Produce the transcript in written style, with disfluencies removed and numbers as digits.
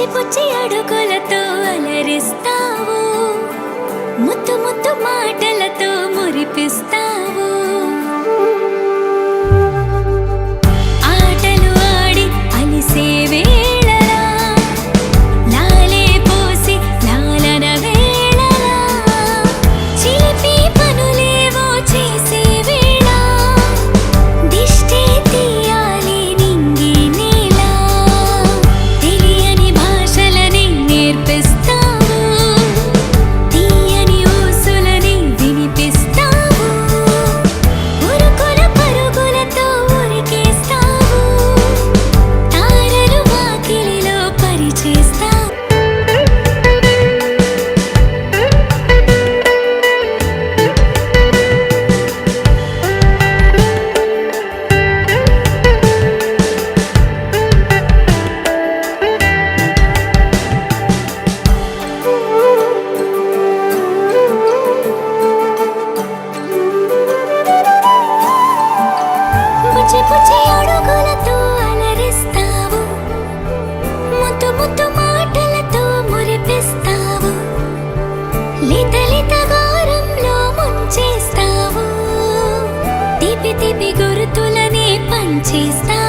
పుచ్చి పుచ్చి అడుగులతో అలరిస్తావు, ముత్తు ముత్తు మాటలతో మురిపిస్తావు. ఆటలు ఆడి అలిసే వేళలా, లాలే పోసి లాలన వేళలా, చిలిపి పనులేవో చేసే వేళ, దిష్టి తీయాలి నింగి నేల, తెలియని భాషలని నేర్పిస్తావు, తీయని ఊసులని వినిపిస్తావు, ఉరుకుల పరుగులతో ఉరికేస్తావు, తారలు వాకిలిలో పరిచేస్తావు. పుచ్చి పుచ్చి అడుగులతో అలరిస్తావు, ముద్దు ముద్దు మాటలతో మురిపిస్తావు, లిత లిత గారంలో ముంచేస్తావు, తీపి తీపి గుర్తులనే పంచేస్తావు.